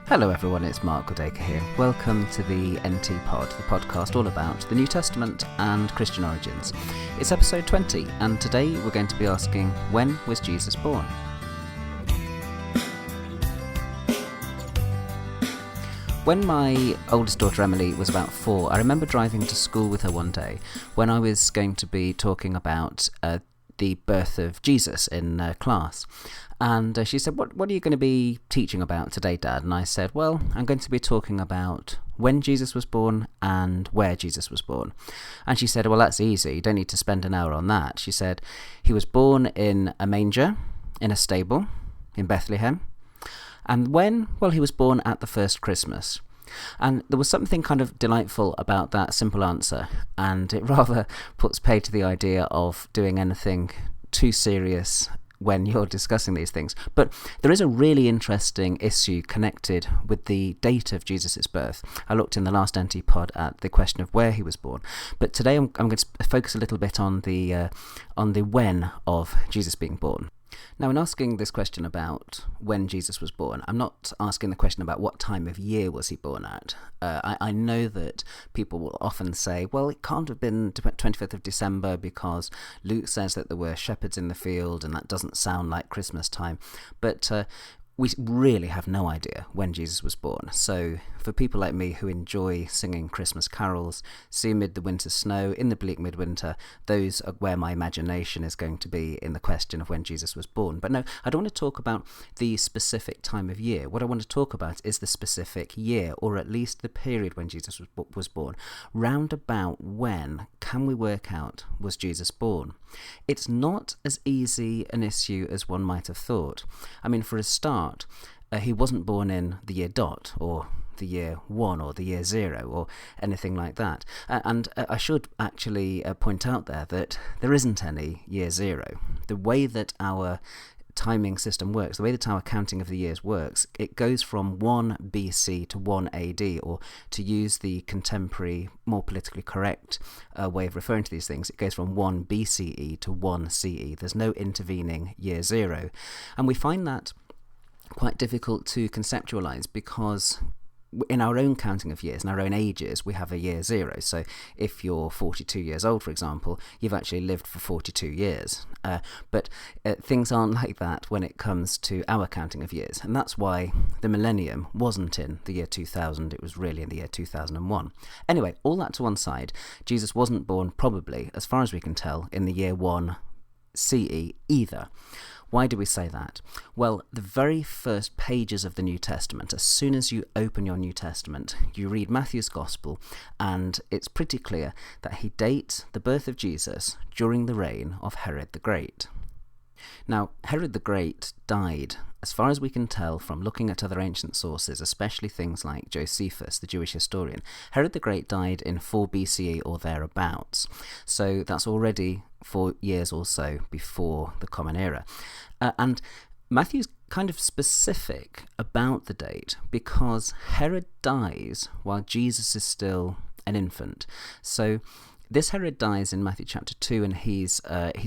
Hello everyone, it's Mark Goodacre here. Welcome to the NT Pod, the podcast all about the New Testament and Christian origins. It's episode 20, and today we're going to be asking, when was Jesus born? When my oldest daughter Emily was about 4, I remember driving to school with her one day when I was going to be talking about the birth of Jesus in class. And she said, what are you going to be teaching about today, Dad? And I said, well, I'm going to be talking about when Jesus was born and where Jesus was born. And she said, well, that's easy. You don't need to spend an hour on that. She said, he was born in a manger, in a stable, in Bethlehem. And when? Well, he was born at the first Christmas. And there was something kind of delightful about that simple answer, and it rather puts paid to the idea of doing anything too serious when you're discussing these things. But there is a really interesting issue connected with the date of Jesus' birth. I looked in the last NT Pod at the question of where he was born, but today I'm going to focus a little bit on the when of Jesus being born. Now, in asking this question about when Jesus was born, I'm not asking the question about what time of year was he born at. I know that people will often say, well, it can't have been 25th of December because Luke says that there were shepherds in the field and that doesn't sound like Christmas time. But we really have no idea when Jesus was born. So for people like me who enjoy singing Christmas carols, see amid the winter snow, in the bleak midwinter, those are where my imagination is going to be in the question of when Jesus was born. But no, I don't want to talk about the specific time of year. What I want to talk about is the specific year, or at least the period when Jesus was born. Round about when can we work out was Jesus born? It's not as easy an issue as one might have thought. I mean, for a start, he wasn't born in the year dot, or the year 1, or the year 0, or anything like that. And I should actually point out there that there isn't any year 0. The way that our timing system works, the way that our counting of the years works, it goes from 1 BC to 1 AD, or to use the contemporary, more politically correct way of referring to these things, it goes from 1 BCE to 1 CE. There's no intervening year 0. And we find that quite difficult to conceptualize because in our own counting of years, in our own ages, we have a year 0. So if you're 42 years old, for example, you've actually lived for 42 years. But things aren't like that when it comes to our counting of years. And that's why the millennium wasn't in the year 2000, it was really in the year 2001. Anyway, all that to one side, Jesus wasn't born probably, as far as we can tell, in the year 1 CE either. Why do we say that? Well, the very first pages of the New Testament, as soon as you open your New Testament, you read Matthew's Gospel, and it's pretty clear that he dates the birth of Jesus during the reign of Herod the Great. Now, Herod the Great died, as far as we can tell from looking at other ancient sources, especially things like Josephus, the Jewish historian. Herod the Great died in 4 BCE or thereabouts, so that's already 4 years or so before the Common Era. And Matthew's kind of specific about the date because Herod dies while Jesus is still an infant. So this Herod dies in Matthew chapter 2, and he's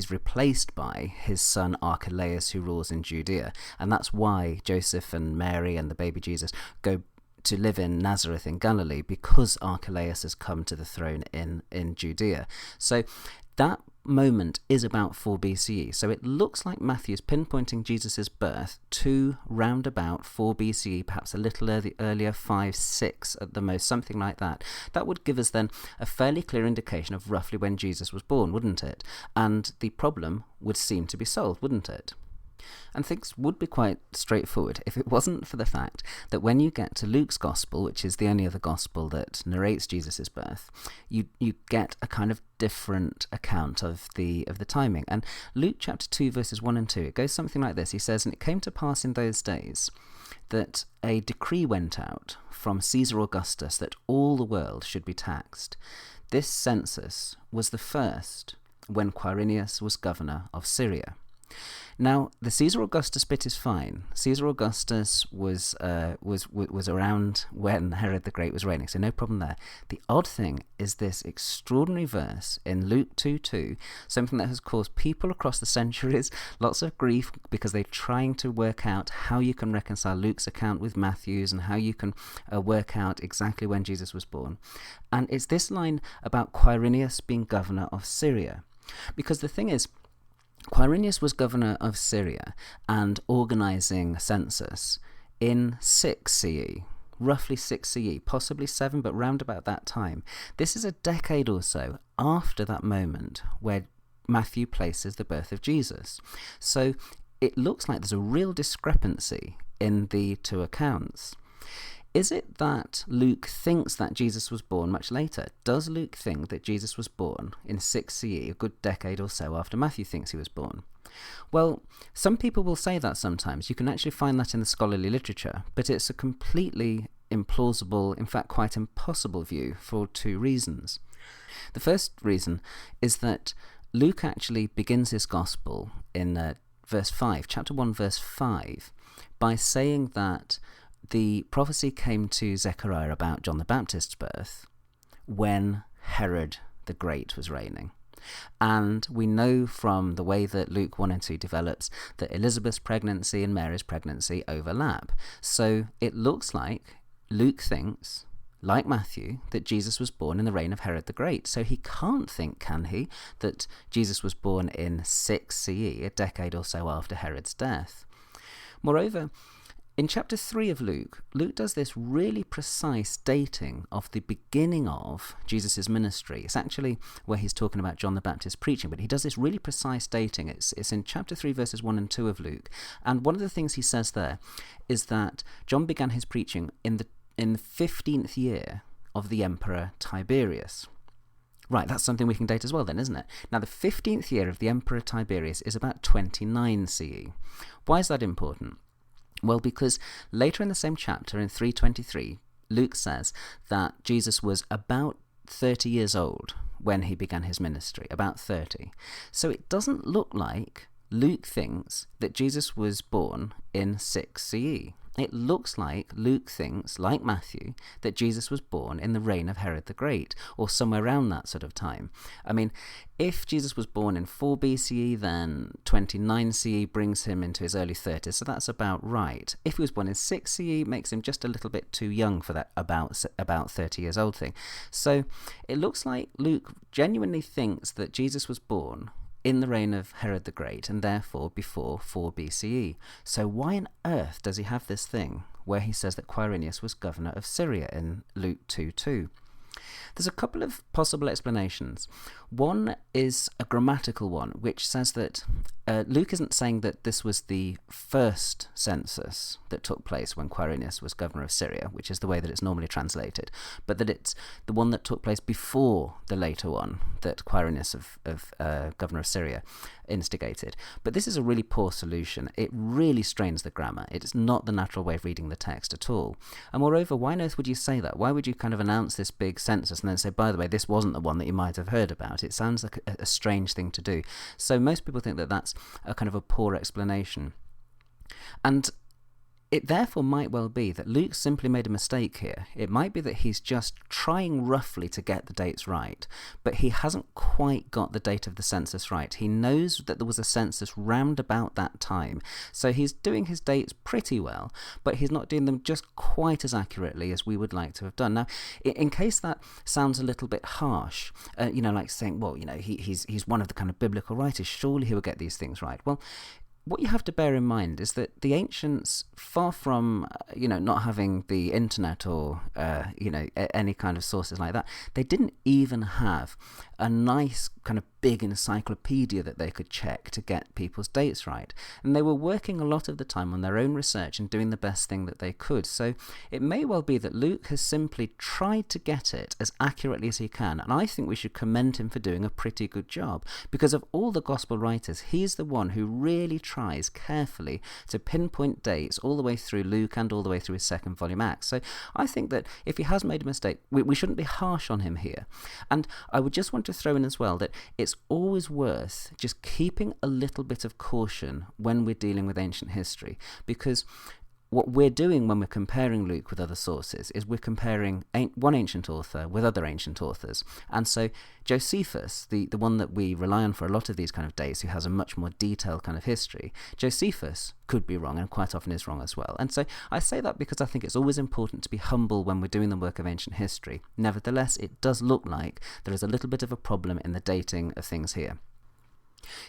replaced by his son Archelaus, who rules in Judea. And that's why Joseph and Mary and the baby Jesus go to live in Nazareth in Galilee, because Archelaus has come to the throne in Judea. So that moment is about 4 BCE. So it looks like Matthew's pinpointing Jesus' birth to round about 4 BCE, perhaps a little earlier, 5, 6 at the most, something like that. That would give us then a fairly clear indication of roughly when Jesus was born, wouldn't it? And the problem would seem to be solved, wouldn't it? And things would be quite straightforward if it wasn't for the fact that when you get to Luke's Gospel, which is the only other Gospel that narrates Jesus' birth, you get a kind of different account of the timing. And Luke chapter 2, verses 1 and 2, it goes something like this. He says, "And it came to pass in those days that a decree went out from Caesar Augustus that all the world should be taxed. This census was the first when Quirinius was governor of Syria. Now, the Caesar Augustus bit is fine. Caesar Augustus was around when Herod the Great was reigning, so no problem there. The odd thing is this extraordinary verse in Luke 2:2, something that has caused people across the centuries lots of grief because they're trying to work out how you can reconcile Luke's account with Matthew's and how you can work out exactly when Jesus was born. And it's this line about Quirinius being governor of Syria. Because the thing is, Quirinius was governor of Syria and organizing a census in 6 CE, roughly 6 CE, possibly 7, but round about that time. This is a decade or so after that moment where Matthew places the birth of Jesus. So it looks like there's a real discrepancy in the two accounts. Is it that Luke thinks that Jesus was born much later? Does Luke think that Jesus was born in 6 CE, a good decade or so after Matthew thinks he was born? Well, some people will say that sometimes. You can actually find that in the scholarly literature, but it's a completely implausible, in fact quite impossible view for two reasons. The first reason is that Luke actually begins his gospel in verse 5, chapter 1, verse 5, by saying that the prophecy came to Zechariah about John the Baptist's birth when Herod the Great was reigning. And we know from the way that Luke 1 and 2 develops that Elizabeth's pregnancy and Mary's pregnancy overlap. So it looks like Luke thinks, like Matthew, that Jesus was born in the reign of Herod the Great. So he can't think, can he, that Jesus was born in 6 CE, a decade or so after Herod's death. Moreover, in chapter 3 of Luke, Luke does this really precise dating of the beginning of Jesus' ministry. It's actually where he's talking about John the Baptist preaching, but he does this really precise dating. It's in chapter 3, verses 1 and 2 of Luke. And one of the things he says there is that John began his preaching in the 15th year of the Emperor Tiberius. Right, that's something we can date as well then, isn't it? Now, the 15th year of the Emperor Tiberius is about 29 CE. Why is that important? Well, because later in the same chapter, in 3:23, Luke says that Jesus was about 30 years old when he began his ministry, about 30. So it doesn't look like Luke thinks that Jesus was born in 6 CE. It looks like Luke thinks, like Matthew, that Jesus was born in the reign of Herod the Great, or somewhere around that sort of time. I mean, if Jesus was born in 4 BCE, then 29 CE brings him into his early 30s, so that's about right. If he was born in 6 CE, it makes him just a little bit too young for that about 30 years old thing. So it looks like Luke genuinely thinks that Jesus was born in the reign of Herod the Great, and therefore before 4 BCE. So why on earth does he have this thing where he says that Quirinius was governor of Syria in Luke 2:2? There's a couple of possible explanations. One is a grammatical one, which says that Luke isn't saying that this was the first census that took place when Quirinius was governor of Syria, which is the way that it's normally translated, but that it's the one that took place before the later one that Quirinius governor of Syria instigated. But this is a really poor solution. It really strains the grammar. It's not the natural way of reading the text at all. And moreover, why on earth would you say that? Why would you kind of announce this big census and then say, by the way, this wasn't the one that you might have heard about? It sounds like a strange thing to do. So most people think that that's a kind of a poor explanation. And it therefore might well be that Luke simply made a mistake here. It might be that he's just trying roughly to get the dates right, but he hasn't quite got the date of the census right. He knows that there was a census round about that time, so he's doing his dates pretty well, but he's not doing them just quite as accurately as we would like to have done. Now, in case that sounds a little bit harsh, like saying, well, he's one of the kind of biblical writers, surely he will get these things right. Well, what you have to bear in mind is that the ancients, far from not having the internet or any kind of sources like that, they didn't even have a nice kind of big encyclopedia that they could check to get people's dates right. And they were working a lot of the time on their own research and doing the best thing that they could. So it may well be that Luke has simply tried to get it as accurately as he can, and I think we should commend him for doing a pretty good job, because of all the gospel writers, he's the one who really tries carefully to pinpoint dates all the way through Luke and all the way through his second volume Acts. So I think that if he has made a mistake, we shouldn't be harsh on him here. And I would just want to throw in as well that it's it's always worth just keeping a little bit of caution when we're dealing with ancient history, because what we're doing when we're comparing Luke with other sources is we're comparing one ancient author with other ancient authors. And so Josephus, the one that we rely on for a lot of these kind of days, who has a much more detailed kind of history, Josephus could be wrong and quite often is wrong as well. And so I say that because I think it's always important to be humble when we're doing the work of ancient history. Nevertheless, it does look like there is a little bit of a problem in the dating of things here.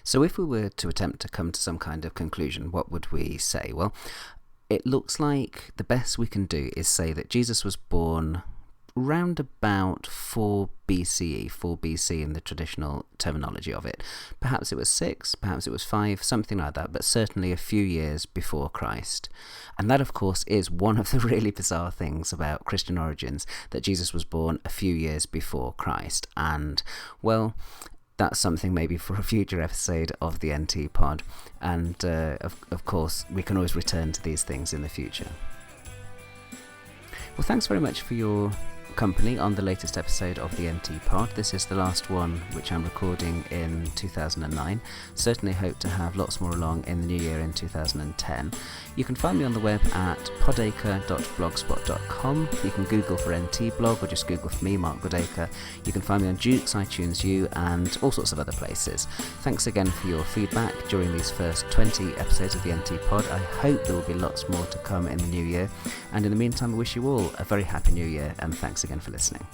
So if we were to attempt to come to some kind of conclusion, what would we say? Well, it looks like the best we can do is say that Jesus was born round about 4 BCE, 4 BC in the traditional terminology of it. Perhaps it was 6, perhaps it was 5, something like that, but certainly a few years before Christ. And that, of course, is one of the really bizarre things about Christian origins, that Jesus was born a few years before Christ. And, well, that's something maybe for a future episode of the NT Pod, and of course we can always return to these things in the future. Well, thanks very much for your company on the latest episode of the NT Pod. This is the last one which I'm recording in 2009. Certainly hope to have lots more along in the new year in 2010. You can find me on the web at podacre.blogspot.com. You can Google for NT Blog or just Google for me, Mark Goodacre. You can find me on Jukes, iTunes U, and all sorts of other places. Thanks again for your feedback during these first 20 episodes of the NT Pod. I hope there will be lots more to come in the new year. And in the meantime, I wish you all a very happy new year, and thanks again for listening.